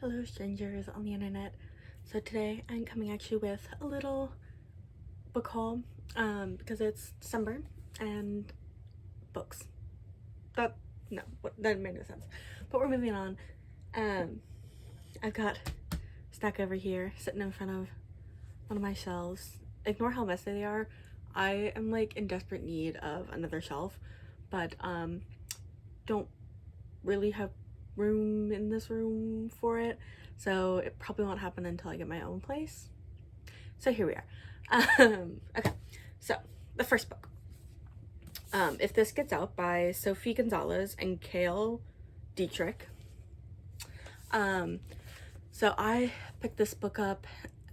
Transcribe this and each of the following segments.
Hello strangers on the internet. So today I'm coming at you with a little book haul because it's December and books. That made no sense. But we're moving on. I've got a stack over here sitting in front of one of my shelves. Ignore how messy they are. I am like in desperate need of another shelf, but don't really have room in this room for it, so it probably won't happen until I get my own place. So here we are. Okay, so the first book, If This Gets Out by Sophie Gonzalez and Kale Dietrich. So I picked this book up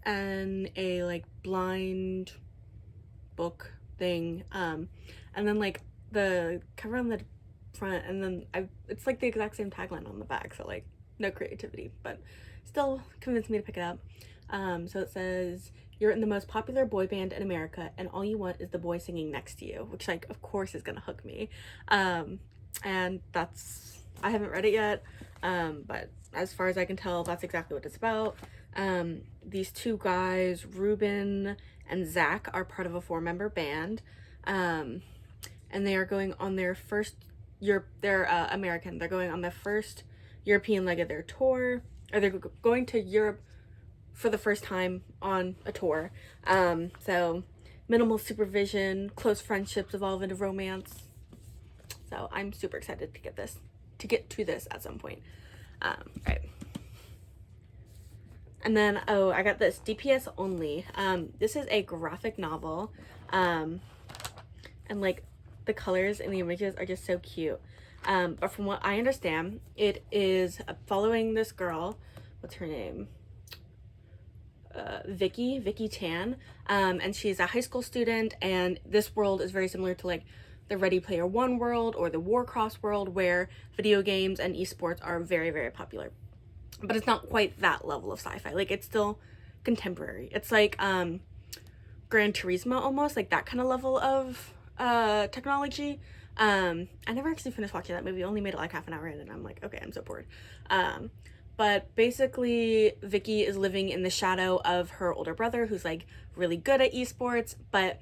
in a like blind book thing, and then like the cover on the front, and then it's like the exact same tagline on the back, so like no creativity, but still convinced me to pick it up. So it says, "You're in the most popular boy band in America and all you want is the boy singing next to you," which like of course is gonna hook me. And that's, I haven't read it yet, but as far as I can tell, that's exactly what it's about. These two guys, Ruben and Zach, are part of a 4-member band, and they are going on their first they're American. They're going on the first European leg of their tour, or they're going to Europe for the first time on a tour. So minimal supervision, close friendships evolve into romance. So I'm super excited to get to this at some point. Right. And then, I got this, DPS Only. This is a graphic novel, and like the colors and the images are just so cute. But from what I understand, it is following this girl, what's her name? Vicky Tan, and she's a high school student, and this world is very similar to like the Ready Player One world or the Warcross world, where video games and esports are very, very popular. But it's not quite that level of sci-fi. Like, it's still contemporary. It's like Gran Turismo almost, like that kind of level of technology. I never actually finished watching that movie. I only made it like half an hour in, and I'm like, okay, I'm so bored. But basically, Vicky is living in the shadow of her older brother, who's like really good at esports, but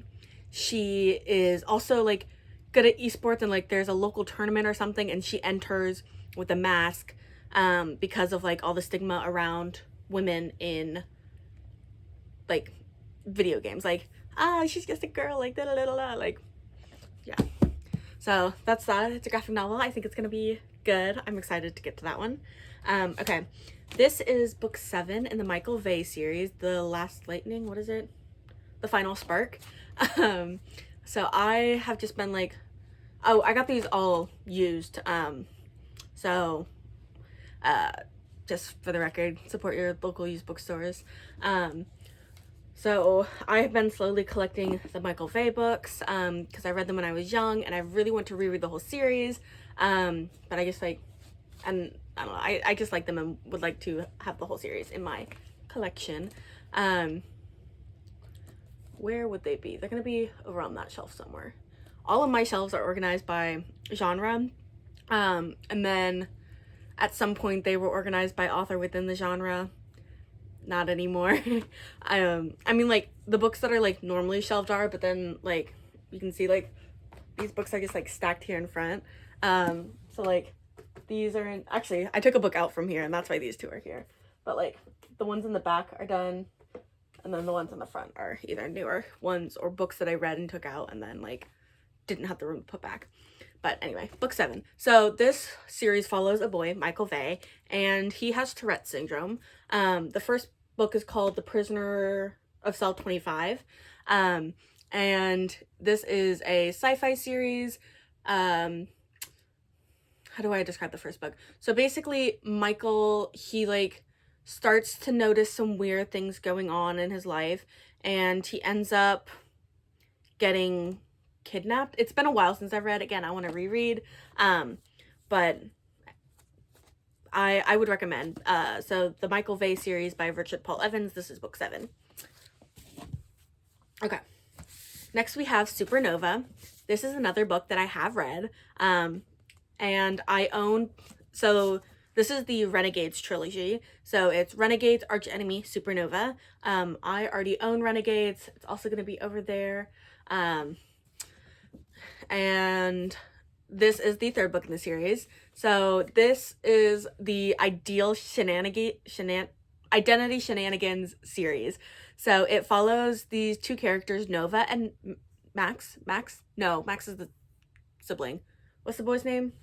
she is also like good at esports, and like there's a local tournament or something, and she enters with a mask because of like all the stigma around women in like video games, like she's just a girl, like da da da da, like yeah. So that's that. It's a graphic novel. I think it's gonna be good. I'm excited to get to that one. Okay, this is book 7 in the Michael Vey series, The Last Lightning. What is it? The Final Spark. So I have just been like, I got these all used. So just for the record, support your local used bookstores. So I have been slowly collecting the Michael Vey books, because I read them when I was young, and I really want to reread the whole series. But I just like, and I don't know, I just like them and would like to have the whole series in my collection. Where would they be? They're gonna be over on that shelf somewhere. All of my shelves are organized by genre, and then at some point they were organized by author within the genre. Not anymore. I mean, like the books that are like normally shelved are, but then like you can see like these books are just like stacked here in front. So like these are in, actually I took a book out from here, and that's why these two are here, but like the ones in the back are done, and then the ones in the front are either newer ones or books that I read and took out and then like didn't have the room to put back. But anyway, book 7. So this series follows a boy, Michael Vey, and he has Tourette's syndrome. The first book is called The Prisoner of Cell 25, and this is a sci-fi series. How do I describe the first book? So basically, Michael, he like starts to notice some weird things going on in his life, and he ends up getting kidnapped. It's been a while since I've read. Again, I want to reread, but I would recommend. So the Michael Vey series by Richard Paul Evans. This is book 7. Okay, next we have Supernova. This is another book that I have read, and I own, so This is the Renegades trilogy. So it's Renegades, Arch Enemy, Supernova. I already own Renegades. It's also going to be over there. And this is the third book in the series. So this is the Ideal Identity Shenanigans series. So it follows these two characters, Nova and Max. No, Max is the sibling. What's the boy's name?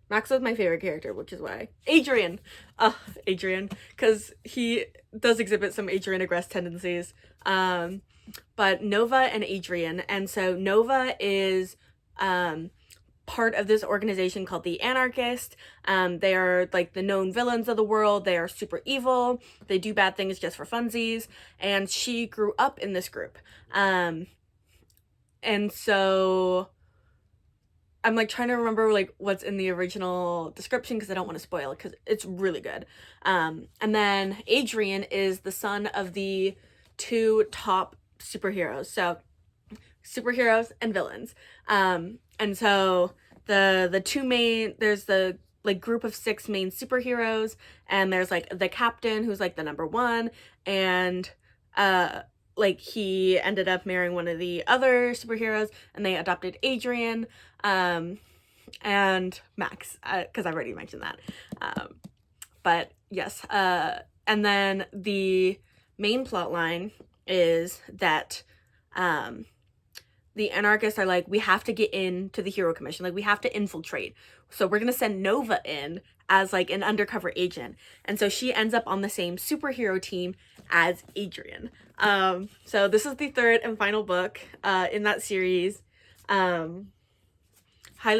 Max was my favorite character, which is why. Adrian! Adrian. Because he does exhibit some Adrian-aggressive tendencies. But Nova and Adrian. And so Nova is part of this organization called the Anarchist. They are like the known villains of the world. They are super evil. They do bad things just for funsies. And she grew up in this group. And so I'm like trying to remember like what's in the original description because I don't want to spoil it because it's really good. And then Adrian is the son of the two top superheroes. So superheroes and villains. And so the two main, there's the like group of 6 main superheroes, and there's like the captain who's like the number one, and like he ended up marrying one of the other superheroes, and they adopted Adrian, and Max, because I've already mentioned that. But yes, and then the main plot line is that the anarchists are like, we have to get into the hero commission, like we have to infiltrate, so we're gonna send Nova in as like an undercover agent, and so she ends up on the same superhero team as Adrian. So this is the third and final book in that series. Highly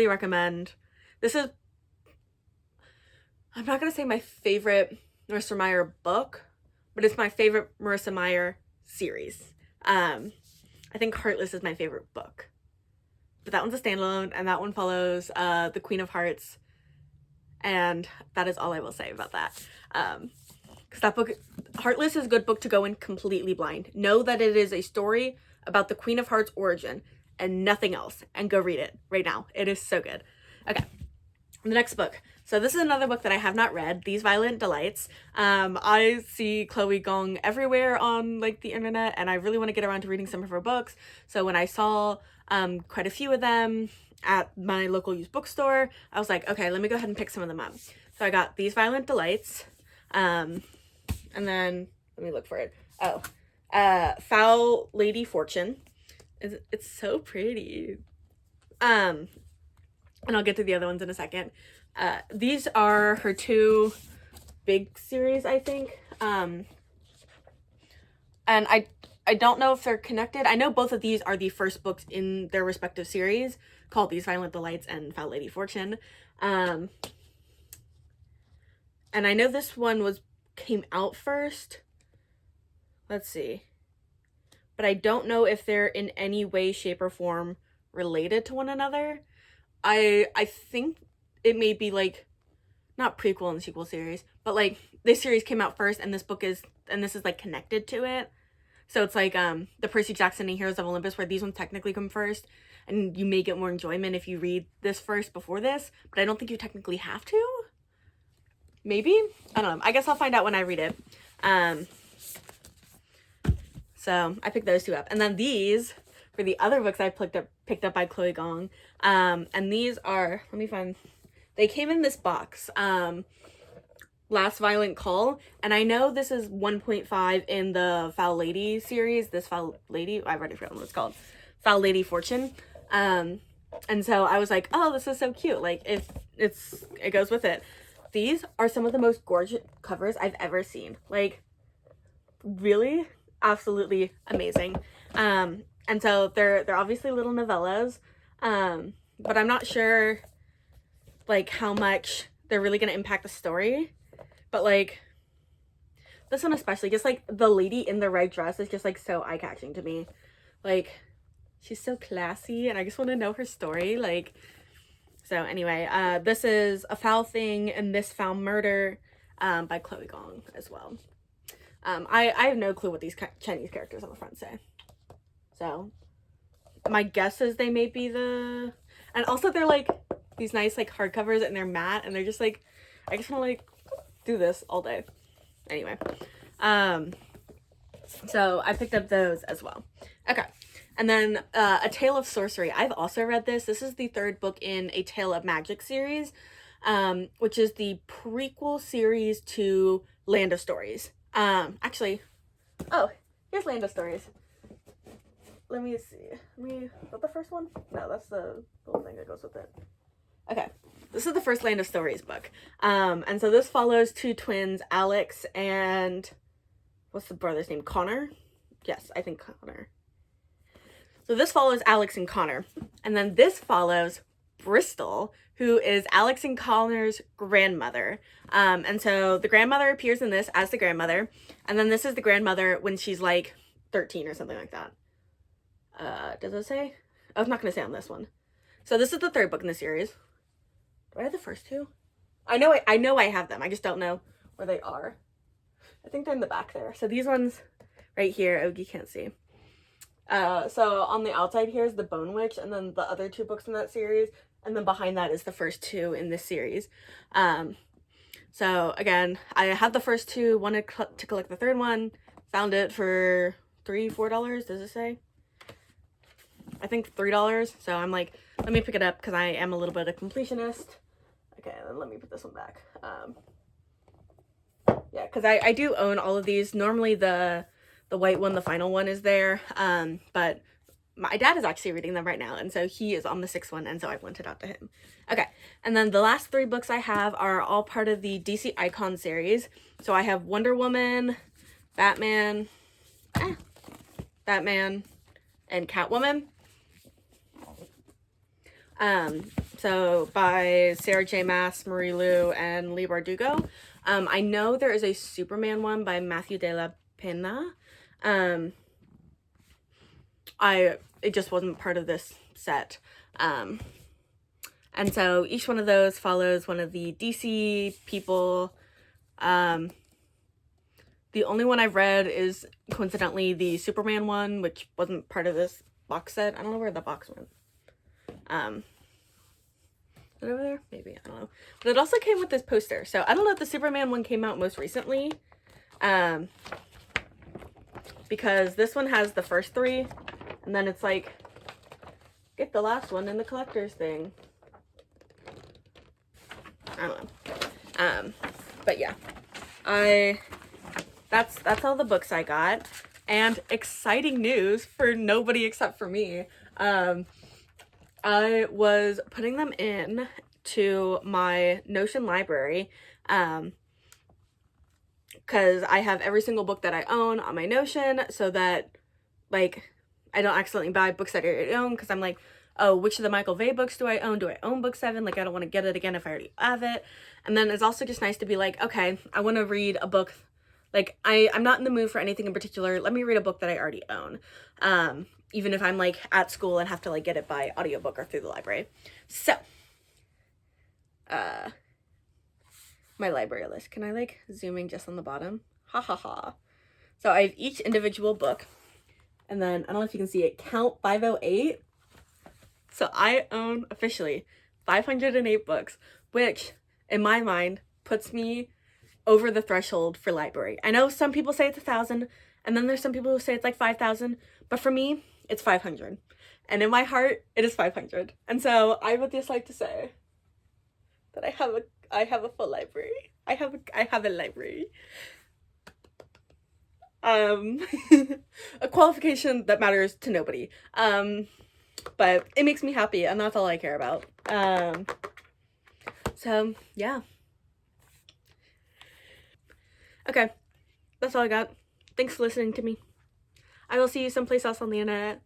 recommend. This is, I'm not gonna say my favorite Marissa Meyer book, but it's my favorite Marissa Meyer series. I think Heartless is my favorite book, but that one's a standalone, and that one follows the Queen of Hearts, and that is all I will say about that. Because that book, Heartless, is a good book to go in completely blind. Know that it is a story about the Queen of Hearts' origin and nothing else, and go read it right now. It is so good. Okay, the next book. So this is another book that I have not read, These Violent Delights. I see Chloe Gong everywhere on like the internet, and I really want to get around to reading some of her books. So when I saw quite a few of them at my local used bookstore, I was like, okay, let me go ahead and pick some of them up. So I got These Violent Delights, and then let me look for it. Foul Lady Fortune. It's so pretty. And I'll get to the other ones in a second. These are her two big series, I think. And I don't know if they're connected. I know both of these are the first books in their respective series, called These Violent Delights and Foul Lady Fortune. And I know this one came out first. Let's see. But I don't know if they're in any way, shape, or form related to one another. I think it may be like, not prequel and sequel series, but like this series came out first, and this is like connected to it. So it's like the Percy Jackson and Heroes of Olympus, where these ones technically come first, and you may get more enjoyment if you read this first before this, but I don't think you technically have to. Maybe? I don't know. I guess I'll find out when I read it. So I picked those two up. And then these for the other books I picked up by Chloe Gong. And these are, let me find, they came in this box. Last Violent Call. And I know this is 1.5 in the Foul Lady series. This Foul Lady, I've already forgotten what it's called. Foul Lady Fortune. And so I was like, oh, this is so cute. Like, it goes with it. These are some of the most gorgeous covers I've ever seen. Like, really, absolutely amazing. And so they're obviously little novellas, but I'm not sure like how much they're really gonna impact the story. But like this one especially, just like the lady in the red dress is just like so eye-catching to me. Like, she's so classy, and I just want to know her story. Like, so anyway, this is A Foul Thing and This Foul Murder by Chloe Gong as well. I have no clue what these Chinese characters on the front say. So my guess is they may be and also they're like these nice like hardcovers, and they're matte, and they're just like, I just want to like do this all day. Anyway, so I picked up those as well. Okay. And then A Tale of Sorcery. I've also read this. This is the third book in A Tale of Magic series, which is the prequel series to Land of Stories. Actually, oh, here's Land of Stories. Let me see. Is that the first one? No, that's the little thing that goes with it. Okay. This is the first Land of Stories book. And so this follows two twins, Alex and what's the brother's name? Connor? Yes, I think Connor. So this follows Alex and Connor. And then this follows Bristol, who is Alex and Connor's grandmother. And so the grandmother appears in this as the grandmother. And then this is the grandmother when she's like 13 or something like that. Does it say? I was not going to say on this one. So this is the third book in the series. Do I have the first two? I know I have them. I just don't know where they are. I think they're in the back there. So these ones right here, oh, you can't see. So on the outside here is the Bone Witch, and then the other two books in that series, and then behind that is the first two in this series. So again, I had the first two, wanted to collect the third one, found it for $4, does it say? I think $3, so I'm like, let me pick it up because I am a little bit of a completionist. Okay, then let me put this one back. Yeah, because I do own all of these. Normally the white one, the final one, is there, but my dad is actually reading them right now, and so he is on the sixth one, and so I lent it out to him. Okay, and then the last three books I have are all part of the DC Icon series. So I have Wonder Woman, Batman, and Catwoman. So by Sarah J. Maas, Marie Lu, and Leigh Bardugo. I know there is a Superman one by Matthew de la Pena. It just wasn't part of this set. And so each one of those follows one of the DC people. The only one I've read is coincidentally the Superman one, which wasn't part of this box set. I don't know where the box went. Is it over there? Maybe, I don't know. But it also came with this poster. So I don't know if the Superman one came out most recently. Because this one has the first three, and then it's like, get the last one in the collector's thing. I don't know. But yeah, that's all the books I got. And exciting news for nobody except for me. I was putting them in to my Notion library, because I have every single book that I own on my Notion, so that like I don't accidentally buy books that I already own, because I'm like, oh, which of the Michael Vey books do I own? Do I own book 7? Like, I don't want to get it again if I already have it. And then it's also just nice to be like, okay, I want to read a book. Like, I'm not in the mood for anything in particular. Let me read a book that I already own. Even if I'm like at school and have to like get it by audiobook or through the library. So, my library list. Can I like zooming just on the bottom? Ha ha ha. So I have each individual book, and then I don't know if you can see it, count 508. So I own officially 508 books, which in my mind puts me over the threshold for library. I know some people say it's 1,000, and then there's some people who say it's like 5,000, but for me, it's 500. And in my heart, it is 500. And so I would just like to say that I have a full library. I have a library. A qualification that matters to nobody. But it makes me happy, and that's all I care about. So yeah. Okay, that's all I got. Thanks for listening to me. I will see you someplace else on the internet.